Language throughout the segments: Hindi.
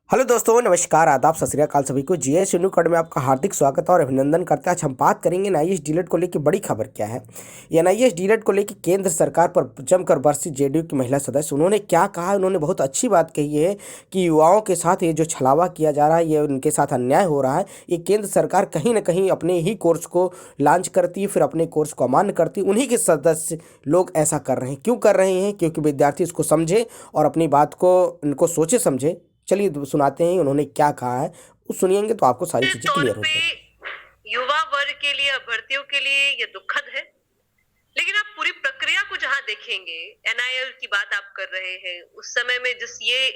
हेलो दोस्तों, नमस्कार, आदाब, सत श्री अकाल सभी को। जीएस न्यू कड में आपका हार्दिक स्वागत और अभिनंदन करते हैं। आज हम बात करेंगे एनआईएस डीलेट को लेकर बड़ी खबर क्या है। एनआईएस डीलेट को लेकर केंद्र सरकार पर जमकर बरसी जेडीयू की महिला सदस्य। उन्होंने क्या कहा? उन्होंने बहुत अच्छी बात कही है कि युवाओं के साथ ये जो छलावा किया जा रहा है, ये उनके साथ अन्याय हो रहा है। ये केंद्र सरकार कहीं ना कहीं अपने ही कोर्स को लॉन्च करती है, फिर अपने कोर्स को अमान्य करती है। उन्हीं के सदस्य लोग ऐसा कर रहे हैं। क्यों कर रहे हैं? क्योंकि विद्यार्थी इसको समझे और अपनी बात को उनको सोचे समझे। चलिए सुनाते हैं उन्होंने क्या कहा है। सुनिएंगे तो आपको सारी चीजें क्लियर हो जाएगी। युवा वर्ग के लिए, अभ्यर्थियों के लिए ये दुखद है, लेकिन आप पूरी प्रक्रिया को जहां देखेंगे, एनआईएल की बात आप कर रहे हैं, उस समय में जिस ये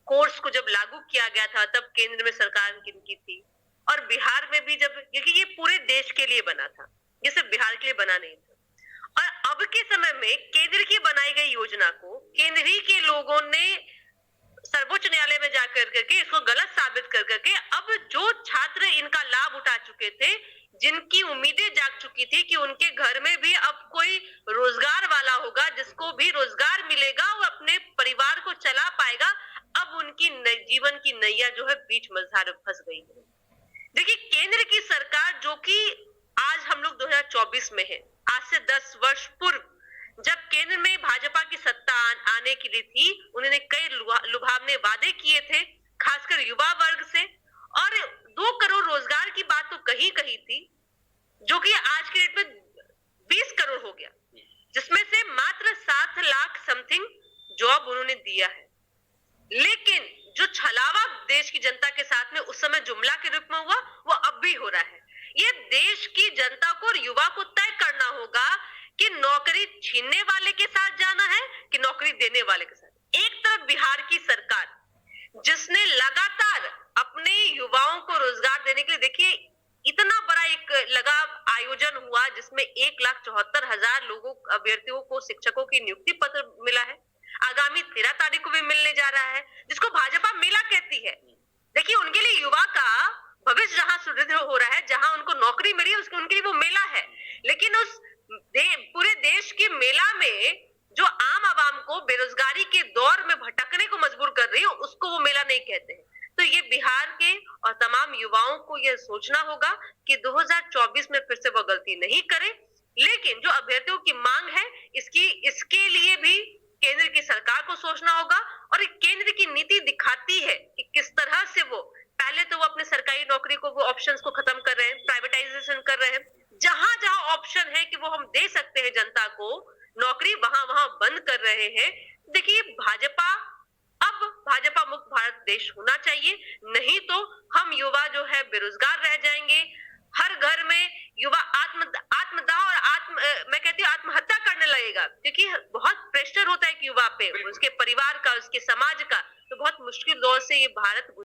कोर्स को जब लागू किया गया था तब केंद्र में सरकार किनकी थी, और बिहार में भी जब, क्योंकि ये पूरे देश के लिए बना था, ये सिर्फ बिहार के लिए बना नहीं था। और अब के समय में केंद्र की बनाई गई योजना को केंद्र ही के लोगों ने सर्वोच्च न्यायालय में जाकर करके इसको गलत साबित कर करके अब जो छात्र इनका लाभ उठा चुके थे, जिनकी उम्मीदें जाग चुकी थी कि उनके घर में भी अब कोई रोजगार वाला होगा, जिसको भी रोजगार मिलेगा, वो अपने परिवार को चला पाएगा, अब उनकी जीवन की नैया जो है बीच मझधार फंस गई है। देखिए, केंद्र की सरकार जो कि आज हम लोग 2024 में है, आज से 10 वर्ष पूर्व जब केंद्र में भाजपा की सत्ता आने के लिए थी, उन्होंने कई लुभावने वादे किए थे, खासकर युवा वर्ग से, और 2 करोड़ रोजगार की बात तो कही थी, जो कि आज के डेट में 20 करोड़ हो गया, जिसमें से मात्र 7 लाख समथिंग जॉब उन्होंने दिया है। लेकिन जो छलावा देश की जनता के साथ में उस समय जुमला के रूप में हुआ, वो अब भी हो रहा है। ये देश की जनता को और युवा को तय करना होगा कि नौकरी छीनने वाले के साथ जाना है कि नौकरी देने वाले के साथ। एक तरफ बिहार की सरकार, जिसने लगातार अपने युवाओं को रोजगार देने के लिए, देखिए इतना बड़ा एक लगा आयोजन हुआ जिसमें 1,74,000 लोगों, अभ्यर्थियों को, शिक्षकों की नियुक्ति पत्र मिला है। आगामी 13 तारीख को भी मिलने जा रहा है, जिसको भाजपा मेला कहती है। देखिए, उनके लिए युवा का भविष्य जहां सुदृढ़ हो रहा है, जहां उनको नौकरी मिली है, उनके लिए वो मेला है। लेकिन उस पूरे देश के मेला में जो आम आवाम को बेरोजगारी के दौर में भटकने को मजबूर कर रही है, उसको वो मेला नहीं कहते हैं। तो ये बिहार के और तमाम युवाओं को यह सोचना होगा कि 2024 में फिर से वो गलती नहीं करे। लेकिन जो अभ्यर्थियों की मांग है, इसके लिए भी केंद्र की सरकार को सोचना होगा, और केंद्र की नीति दिखाती है कि किस तरह से वो पहले तो वो अपने सरकारी नौकरी को, वो ऑप्शंस को खत्म कर रहे हैं, प्राइवेटाइजेशन कर रहे हैं। जहां जहां ऑप्शन है कि वो हम दे सकते हैं जनता को नौकरी, वहां वहां बंद कर रहे हैं। देखिए, भाजपा मुक्त भारत देश होना चाहिए, नहीं तो हम युवा जो है बेरोजगार रह जाएंगे। हर घर में युवा आत्मदाह और मैं कहती हूँ आत्महत्या करने लगेगा, क्योंकि बहुत प्रेशर होता है कि युवा पे, उसके परिवार का, उसके समाज का। तो बहुत मुश्किल दौर से ये भारत